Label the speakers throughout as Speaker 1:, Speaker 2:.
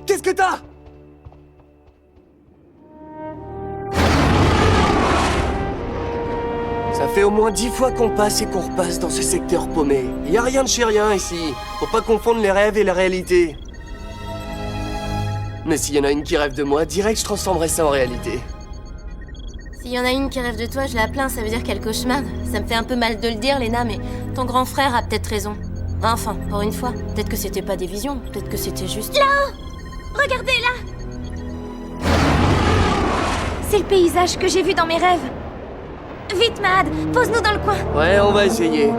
Speaker 1: Qu'est-ce que t'as? Ça fait au moins 10 fois qu'on passe et qu'on repasse dans ce secteur paumé. Y a rien de chez rien ici. Faut pas confondre les rêves et la réalité. Mais s'il y en a une qui rêve de moi, direct je transformerai ça en réalité.
Speaker 2: S'il y en a une qui rêve de toi, je la plains, ça veut dire qu'elle cauchemarde. Ça me fait un peu mal de le dire, Léna, mais ton grand frère a peut-être raison. Enfin, pour une fois. Peut-être que c'était pas des visions, peut-être que c'était juste...
Speaker 3: Là-haut! Regardez, là! C'est le paysage que j'ai vu dans mes rêves. Vite, Mad, pose-nous dans le coin.
Speaker 1: Ouais, on va essayer.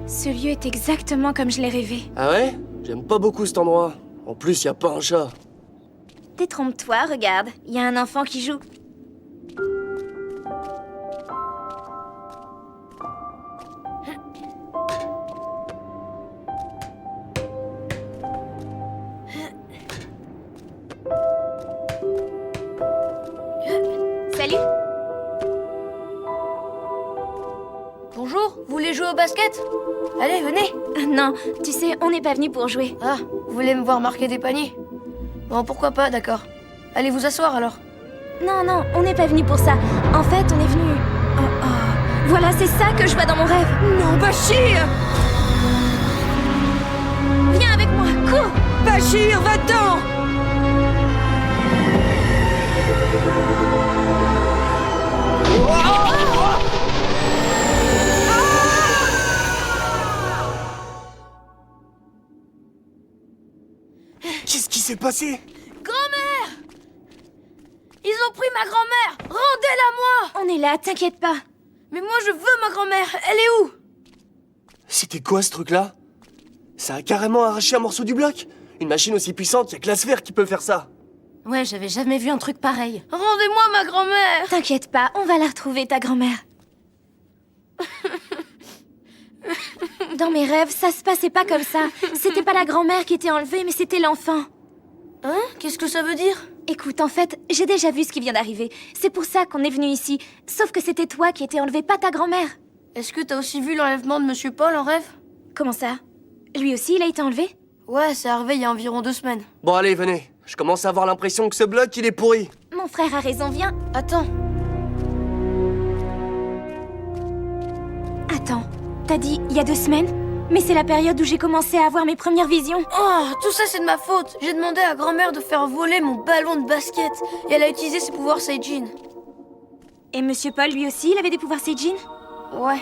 Speaker 3: Ce lieu est exactement comme je l'ai rêvé.
Speaker 1: Ah ouais? J'aime pas beaucoup cet endroit. En plus, y a pas un chat.
Speaker 3: Détrompe-toi, regarde. Il y a un enfant qui joue. Salut.
Speaker 2: Bonjour, vous voulez jouer au basket? Allez, venez.
Speaker 3: Non, tu sais, on n'est pas venu pour jouer.
Speaker 2: Ah, vous voulez me voir marquer des paniers? Bon, pourquoi pas, d'accord. Allez vous asseoir alors.
Speaker 3: Non, non, on n'est pas venu pour ça. En fait, on est venu... Oh, oh. Voilà, c'est ça que je vois dans mon rêve.
Speaker 4: Non, Bachir!
Speaker 3: Viens avec moi, cours!
Speaker 4: Bachir, va-t'en!
Speaker 1: Qu'est-ce qui s'est passé?
Speaker 2: Grand-mère! Ils ont pris ma grand-mère! Rendez-la-moi!
Speaker 3: On est là, t'inquiète pas.
Speaker 2: Mais moi je veux ma grand-mère! Elle est où?
Speaker 1: C'était quoi ce truc-là? Ça a carrément arraché un morceau du bloc. Une machine aussi puissante, y'a que la sphère qui peut faire ça.
Speaker 2: Ouais, j'avais jamais vu un truc pareil. Rendez-moi ma grand-mère!
Speaker 3: T'inquiète pas, on va la retrouver, ta grand-mère. Dans mes rêves, ça se passait pas comme ça. C'était pas la grand-mère qui était enlevée, mais c'était l'enfant.
Speaker 2: Hein? Qu'est-ce que ça veut dire?
Speaker 3: Écoute, en fait, j'ai déjà vu ce qui vient d'arriver. C'est pour ça qu'on est venu ici. Sauf que c'était toi qui étais enlevé, pas ta grand-mère.
Speaker 2: Est-ce que t'as aussi vu l'enlèvement de Monsieur Paul en rêve?
Speaker 3: Comment ça? Lui aussi, il a été enlevé?
Speaker 2: Ouais, c'est arrivé il y a environ 2 semaines.
Speaker 1: Bon allez, venez. Je commence à avoir l'impression que ce bloc, il est pourri.
Speaker 3: Mon frère a raison, viens.
Speaker 2: Attends.
Speaker 3: Attends, t'as dit il y a 2 semaines? Mais c'est la période où j'ai commencé à avoir mes premières visions.
Speaker 2: Oh, tout ça c'est de ma faute. J'ai demandé à grand-mère de faire voler mon ballon de basket. Et elle a utilisé ses pouvoirs Seijin.
Speaker 3: Et Monsieur Paul, lui aussi, il avait des pouvoirs Seijin?
Speaker 2: Ouais.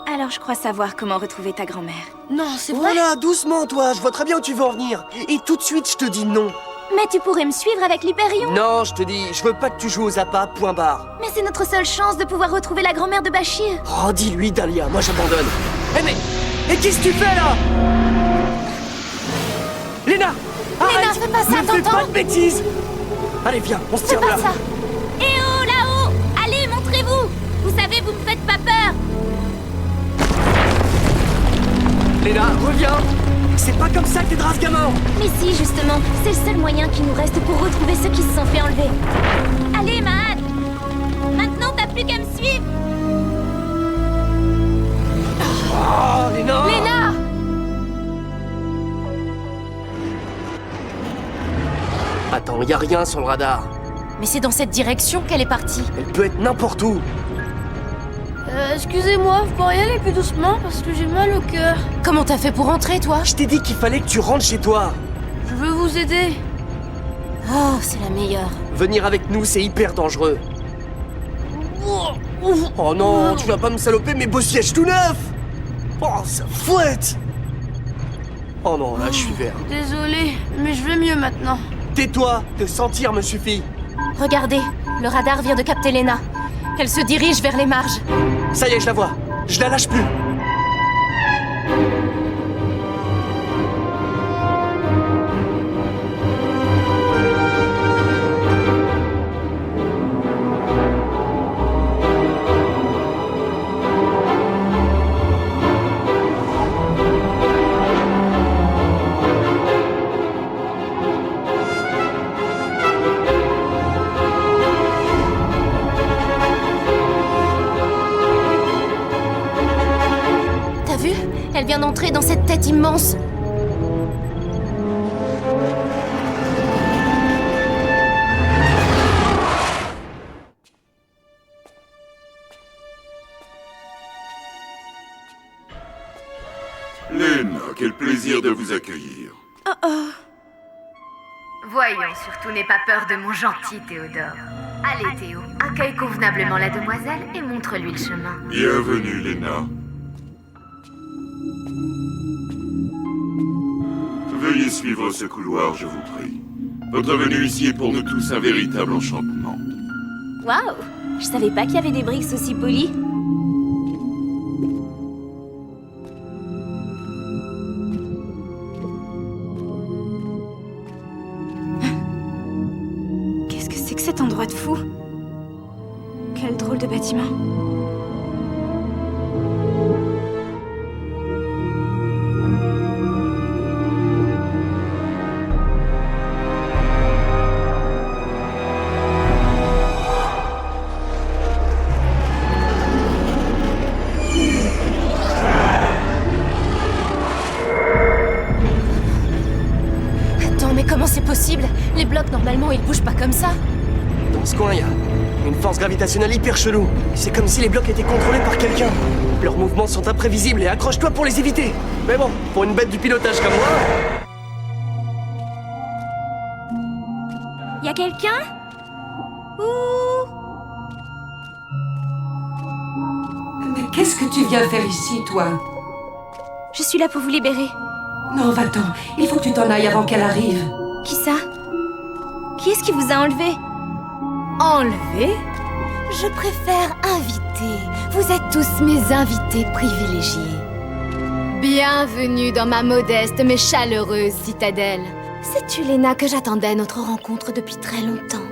Speaker 3: Alors je crois savoir comment retrouver ta grand-mère.
Speaker 2: Non, c'est vrai.
Speaker 1: Voilà, doucement toi, je vois très bien où tu veux en venir. Et tout de suite, je te dis non.
Speaker 3: Mais tu pourrais me suivre avec l'Hyperion.
Speaker 1: Non, je te dis, je veux pas que tu joues aux appâts, point barre.
Speaker 3: Mais c'est notre seule chance de pouvoir retrouver la grand-mère de Bachir.
Speaker 1: Oh, dis-lui, Dahlia, moi j'abandonne. Eh mais qu'est-ce que tu fais là? Léna! Arrête!
Speaker 3: fais pas ça,
Speaker 1: Ne fais
Speaker 3: t'entends?
Speaker 1: pas de bêtises! Allez, viens, on se
Speaker 3: Fais
Speaker 1: tire de
Speaker 3: pas
Speaker 1: là.
Speaker 3: ça. Eh oh, là-haut! Allez, montrez-vous. Vous savez, vous me faites pas peur.
Speaker 1: Léna, reviens! C'est pas comme ça que t'aideras ce gamin!
Speaker 3: Mais si, justement, c'est le seul moyen qui nous reste pour retrouver ceux qui se sont fait enlever. Allez, Mahad! Maintenant, t'as plus qu'à me suivre.
Speaker 1: Oh, Léna!
Speaker 3: Léna!
Speaker 1: Attends, y a rien sur le radar.
Speaker 2: Mais c'est dans cette direction qu'elle est partie.
Speaker 1: Elle peut être n'importe où.
Speaker 5: Excusez-moi, vous pourriez aller plus doucement parce que j'ai mal au cœur.
Speaker 2: Comment t'as fait pour rentrer, toi?
Speaker 1: Je t'ai dit qu'il fallait que tu rentres chez toi.
Speaker 5: Je veux vous aider.
Speaker 2: Oh, c'est la meilleure.
Speaker 1: Venir avec nous, c'est hyper dangereux. Oh non, tu vas pas me saloper mes beaux sièges tout neufs. Oh, ça fouette. Oh non, là, je suis vert.
Speaker 5: Désolé, mais je vais mieux maintenant.
Speaker 1: Tais-toi, te sentir me suffit.
Speaker 2: Regardez, le radar vient de capter Lena. Elle se dirige vers les marges.
Speaker 1: Ça y est, je la vois. Je la lâche plus.
Speaker 2: Elle vient d'entrer dans cette tête immense.
Speaker 6: Lena, quel plaisir de vous accueillir.
Speaker 7: Voyons, surtout n'aie pas peur de mon gentil Théodore. Allez Théo, accueille convenablement la demoiselle et montre-lui le chemin.
Speaker 6: Bienvenue, Lena. Veuillez suivre ce couloir, je vous prie. Votre venue ici est pour nous tous un véritable enchantement.
Speaker 3: Waouh! Je savais pas qu'il y avait des briques aussi polies. Qu'est-ce que c'est que cet endroit de fou? Quel drôle de bâtiment.
Speaker 2: Comment c'est possible? Les blocs, normalement, ils bougent pas comme ça.
Speaker 1: Dans ce coin, il y a une force gravitationnelle hyper chelou. C'est comme si les blocs étaient contrôlés par quelqu'un. Leurs mouvements sont imprévisibles et accroche-toi pour les éviter. Mais bon, pour une bête du pilotage comme moi...
Speaker 3: Y a quelqu'un? Ouh!
Speaker 4: Mais qu'est-ce que tu viens faire ici, toi?
Speaker 3: Je suis là pour vous libérer.
Speaker 4: Non, va-t'en. Il faut que tu t'en ailles avant qu'elle arrive.
Speaker 3: Qui ça? Qui est-ce qui vous a enlevé?
Speaker 2: Enlevé? Je préfère inviter. Vous êtes tous mes invités privilégiés. Bienvenue dans ma modeste mais chaleureuse citadelle. C'est-tu Lena que j'attendais notre rencontre depuis très longtemps?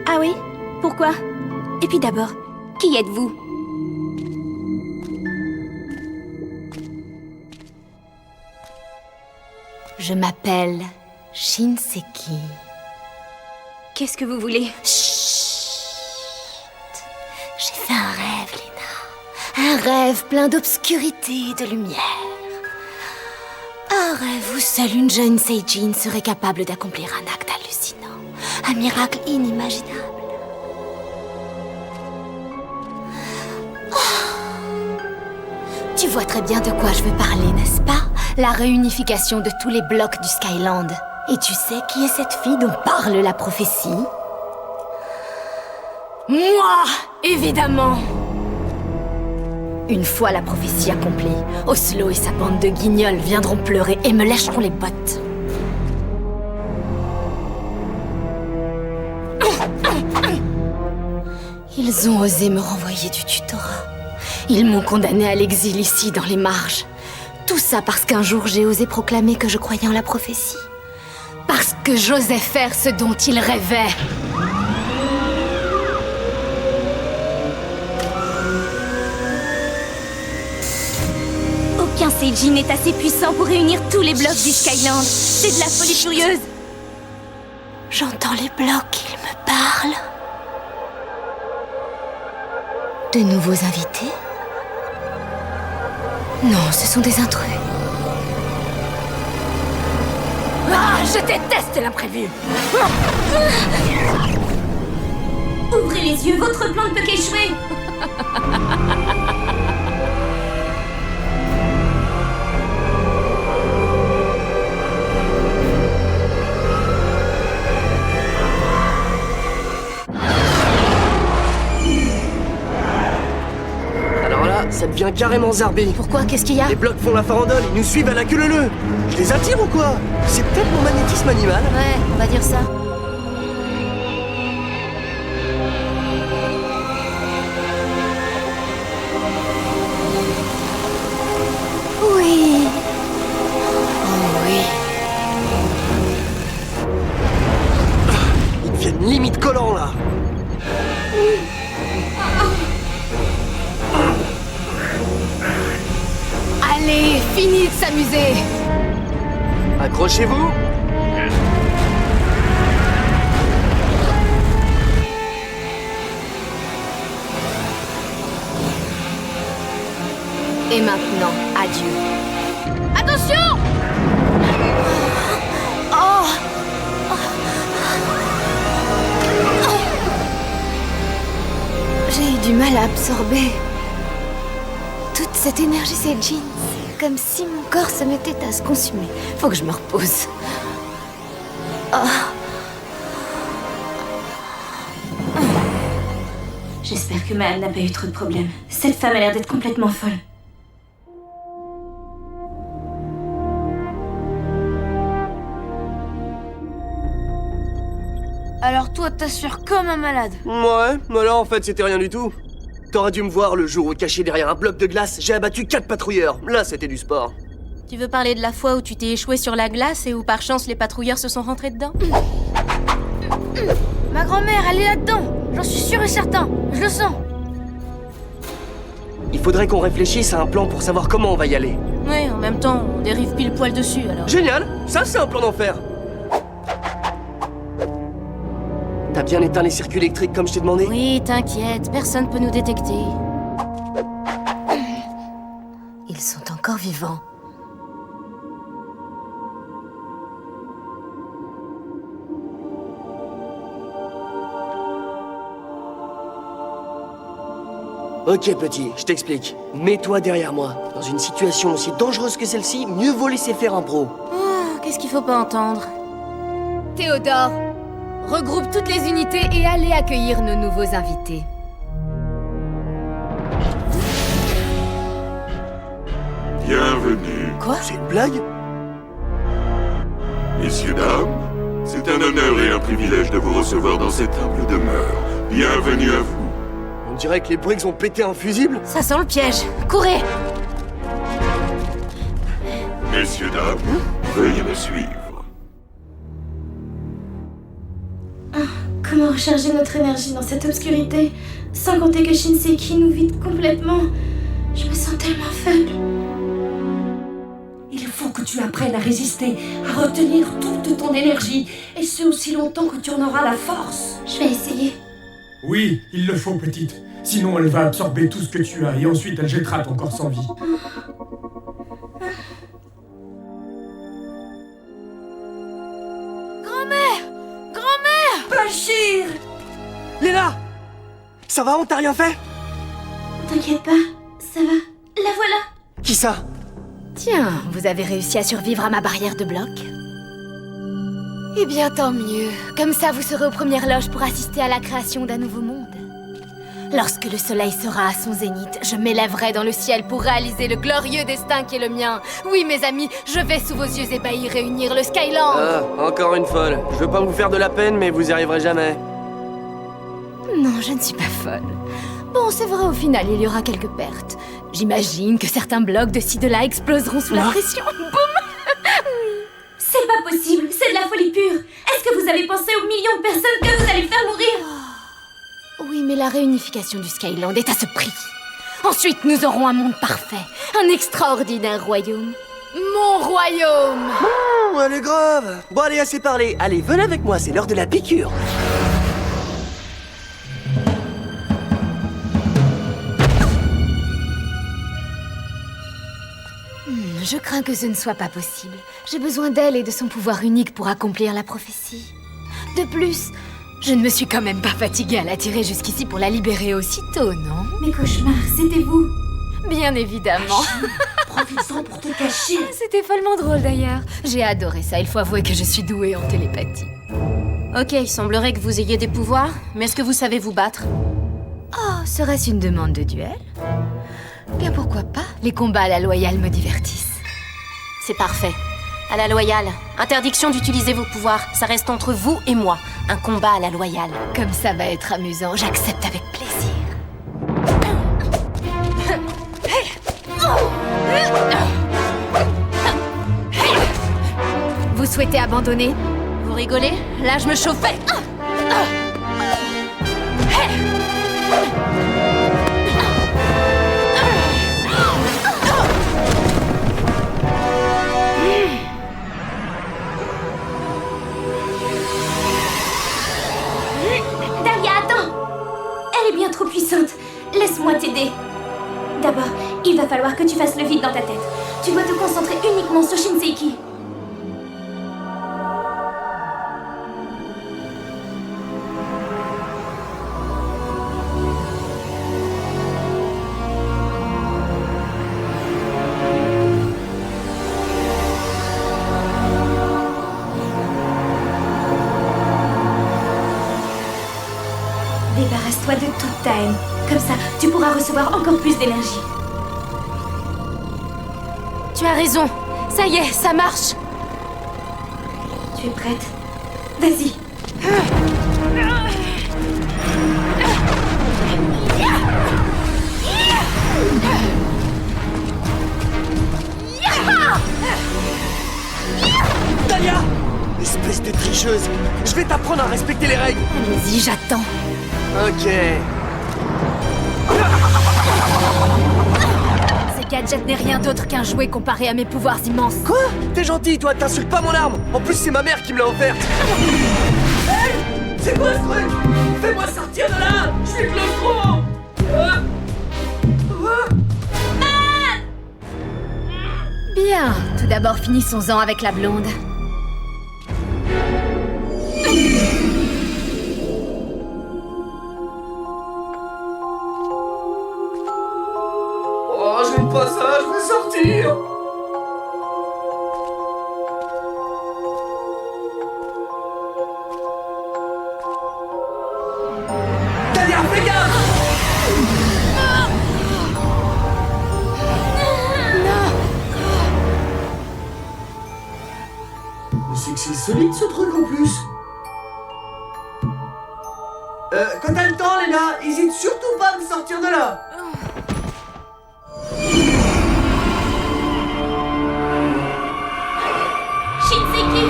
Speaker 3: Ah oui? Pourquoi? Et puis d'abord, qui êtes-vous?
Speaker 2: Je m'appelle Shinseki.
Speaker 3: Qu'est-ce que vous voulez?
Speaker 2: Chut. J'ai fait un rêve, Lena. Un rêve plein d'obscurité et de lumière. Un rêve où seule une jeune Seijin serait capable d'accomplir un acte hallucinant. Un miracle inimaginable. Oh. Tu vois très bien de quoi je veux parler, n'est-ce pas? La réunification de tous les blocs du Skyland. Et tu sais qui est cette fille dont parle la prophétie? Moi, évidemment! Une fois la prophétie accomplie, Oslo et sa bande de guignols viendront pleurer et me lècheront les bottes. Ils ont osé me renvoyer du tutorat. Ils m'ont condamné à l'exil ici, dans les marges. Tout ça parce qu'un jour j'ai osé proclamer que je croyais en la prophétie. Parce que j'osais faire ce dont ils rêvaient.
Speaker 3: Aucun Seijin n'est assez puissant pour réunir tous les blocs du Skyland. C'est de la folie furieuse.
Speaker 2: J'entends les blocs, ils me parlent. De nouveaux invités? Non, ce sont des intrus. Ah, je déteste l'imprévu.
Speaker 3: Ouvrez les yeux, votre plan ne peut qu'échouer.
Speaker 1: Alors là, ça devient carrément zarbé.
Speaker 2: Pourquoi? Qu'est-ce qu'il y a?
Speaker 1: Les blocs font la farandole, ils nous suivent à la queue leu-leu. Je les attire ou quoi? C'est peut-être mon magnétisme animal.
Speaker 2: Ouais, on va dire ça. Oui. Oh oui.
Speaker 1: Ils deviennent limite collants là.
Speaker 2: Allez, fini de s'amuser.
Speaker 1: Accrochez-vous.
Speaker 2: Et maintenant, adieu.
Speaker 5: Attention!
Speaker 2: J'ai eu du mal à absorber toute cette énergie Seijin. Comme si mon corps se mettait à se consumer. Faut que je me repose.
Speaker 3: J'espère que Mad n'a pas eu trop de problèmes. Cette femme a l'air d'être complètement folle.
Speaker 5: Alors toi, t'assures comme un malade.
Speaker 1: Ouais, mais là en fait c'était rien du tout. T'aurais dû me voir le jour où, caché derrière un bloc de glace, j'ai abattu 4 patrouilleurs. Là c'était du sport.
Speaker 8: Tu veux parler de la fois où tu t'es échoué sur la glace et où par chance les patrouilleurs se sont rentrés dedans?
Speaker 5: Ma grand-mère, elle est là-dedans. J'en suis sûr et certain. Je le sens.
Speaker 1: Il faudrait qu'on réfléchisse à un plan pour savoir comment on va y aller.
Speaker 8: Ouais, en même temps, on dérive pile poil dessus alors.
Speaker 1: Génial, ça c'est un plan d'enfer. T'as bien éteint les circuits électriques comme je t'ai demandé?
Speaker 8: Oui, t'inquiète, personne peut nous détecter.
Speaker 2: Ils sont encore vivants.
Speaker 1: Ok petit, je t'explique. Mets-toi derrière moi. Dans une situation aussi dangereuse que celle-ci, mieux vaut laisser faire un pro.
Speaker 8: Oh, qu'est-ce qu'il faut pas entendre?
Speaker 2: Théodore, regroupe toutes les unités et allez accueillir nos nouveaux invités.
Speaker 6: Bienvenue.
Speaker 1: Quoi? C'est une blague?
Speaker 6: Messieurs, dames, c'est un honneur et un privilège de vous recevoir dans cette humble demeure. Bienvenue à vous.
Speaker 1: On dirait que les Briggs ont pété un fusible.
Speaker 8: Ça sent le piège. Courez!
Speaker 6: Messieurs, dames, veuillez me suivre.
Speaker 3: Comment recharger notre énergie dans cette obscurité, sans compter que Shinseki nous vide complètement. Je me sens tellement faible.
Speaker 4: Il faut que tu apprennes à résister, à retenir toute ton énergie, et ce aussi longtemps que tu en auras la force.
Speaker 3: Je vais essayer.
Speaker 9: Oui, il le faut, petite. Sinon, elle va absorber tout ce que tu as et ensuite elle jettera ton corps sans vie.
Speaker 4: Bachir!
Speaker 1: Léna! Ça va, on t'a rien fait?
Speaker 3: T'inquiète pas, ça va. La voilà.
Speaker 1: Qui ça?
Speaker 2: Tiens, vous avez réussi à survivre à ma barrière de bloc? Eh bien, tant mieux. Comme ça, vous serez aux premières loges pour assister à la création d'un nouveau monde. Lorsque le soleil sera à son zénith, je m'élèverai dans le ciel pour réaliser le glorieux destin qui est le mien. Oui, mes amis, je vais sous vos yeux ébahis réunir le Skyland.
Speaker 1: Ah, encore une folle. Je veux pas vous faire de la peine, mais vous y arriverez jamais.
Speaker 2: Non, je ne suis pas folle. Bon, c'est vrai, au final, il y aura quelques pertes. J'imagine que certains blocs de ci de là exploseront sous la pression. Boum!
Speaker 3: C'est pas possible, c'est de la folie pure. Est-ce que vous avez pensé aux millions de personnes que vous allez faire mourir?
Speaker 2: Oui, mais la réunification du Skyland est à ce prix. Ensuite, nous aurons un monde parfait, un extraordinaire royaume. Mon royaume!
Speaker 1: Oh, elle est grave. Bon, allez, assez parlé. Allez, venez avec moi, c'est l'heure de la piqûre.
Speaker 2: Je crains que ce ne soit pas possible. J'ai besoin d'elle et de son pouvoir unique pour accomplir la prophétie. De plus, je ne me suis quand même pas fatiguée à l'attirer jusqu'ici pour la libérer aussitôt, non?
Speaker 4: Mes cauchemars, c'était vous.
Speaker 2: Bien évidemment.
Speaker 4: Profites-en pour te cacher.
Speaker 2: C'était follement drôle d'ailleurs. J'ai adoré ça, il faut avouer que je suis douée en télépathie.
Speaker 8: Ok, il semblerait que vous ayez des pouvoirs, mais est-ce que vous savez vous battre?
Speaker 2: Oh, serait-ce une demande de duel? Bien pourquoi pas? Les combats à la loyale me divertissent.
Speaker 8: C'est parfait. À la loyale, interdiction d'utiliser vos pouvoirs. Ça reste entre vous et moi. Un combat à la loyale.
Speaker 2: Comme ça va être amusant, j'accepte avec plaisir. Vous souhaitez abandonner?
Speaker 8: Vous rigolez? Là, je me chauffais.
Speaker 3: Dahlia, attends! Elle est bien trop puissante. Laisse-moi t'aider. D'abord, il va falloir que tu fasses le vide dans ta tête. Tu dois te concentrer uniquement sur Shinseiki. Débarrasse-toi de toute ta haine. Comme ça, tu pourras recevoir encore plus d'énergie.
Speaker 2: Tu as raison. Ça y est, ça marche.
Speaker 3: Tu es prête? Vas-y.
Speaker 1: Dahlia! Espèce de tricheuse! Je vais t'apprendre à respecter les règles!
Speaker 2: Allez-y, j'attends.
Speaker 1: Ok.
Speaker 2: Ce gadget n'est rien d'autre qu'un jouet comparé à mes pouvoirs immenses.
Speaker 1: Quoi? T'es gentil, toi, t'insultes pas mon arme! En plus, c'est ma mère qui me l'a offerte! Hey! C'est quoi ce truc? Fais-moi sortir de là! Je suis claustro!
Speaker 2: Bien, tout d'abord finissons-en avec la blonde.
Speaker 1: Oh, j'aime pas ça, je veux sortir! Dahlia, fais gaffe! Mais c'est que c'est solide ce truc en plus! Quand t'as le temps, Léna, hésite surtout pas à me sortir de là!
Speaker 3: Shinseiki!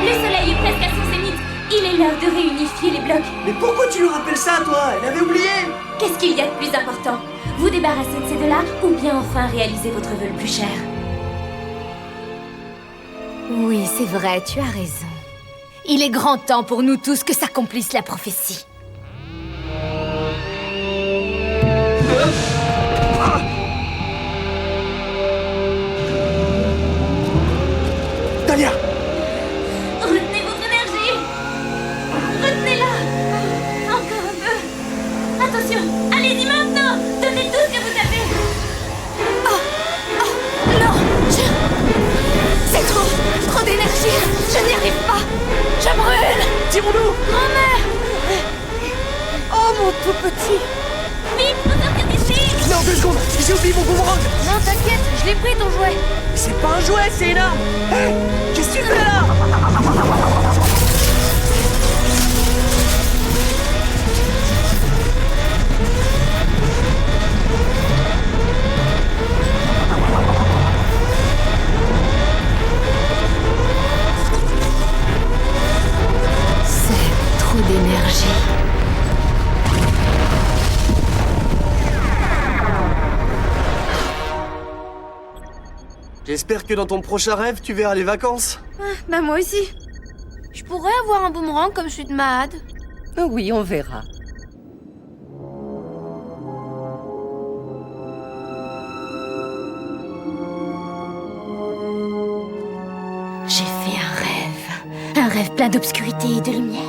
Speaker 3: Le soleil est presque à son zénith. Il est l'heure de réunifier les blocs.
Speaker 1: Mais pourquoi tu lui rappelles ça, toi? Elle avait oublié!
Speaker 3: Qu'est-ce qu'il y a de plus important? Vous débarrasser de ces deux-là ou bien enfin réaliser votre vœu le plus cher?
Speaker 2: Oui, c'est vrai, tu as raison. Il est grand temps pour nous tous que s'accomplisse la prophétie.
Speaker 1: Dahlia!
Speaker 3: Retenez votre énergie! Retenez-la! Encore un peu! Attention! Allez-y maintenant! Donnez tout ce que vous avez!
Speaker 2: Non, c'est trop d'énergie. Je n'y arrive pas. Je brûle.
Speaker 1: Tirons-nous!
Speaker 2: Grand-mère. Oh, mon tout petit.
Speaker 3: Vite, vous sortez d'ici!
Speaker 1: Non, 2 secondes! J'ai oublié mon boomerang!
Speaker 5: Non, t'inquiète, je l'ai pris ton jouet.
Speaker 1: C'est pas un jouet, c'est énorme! Hé! Qu'est-ce que tu fais là?
Speaker 2: C'est trop d'énergie.
Speaker 1: J'espère que dans ton prochain rêve, tu verras les vacances.
Speaker 5: Bah moi aussi. Je pourrais avoir un boomerang comme celui de Mahad.
Speaker 10: Oui, on verra.
Speaker 2: rêve plein d'obscurité et de lumière.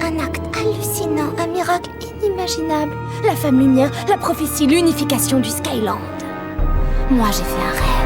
Speaker 2: Un acte hallucinant, un miracle inimaginable. La femme lumière, la prophétie, l'unification du Skyland. Moi, j'ai fait un rêve.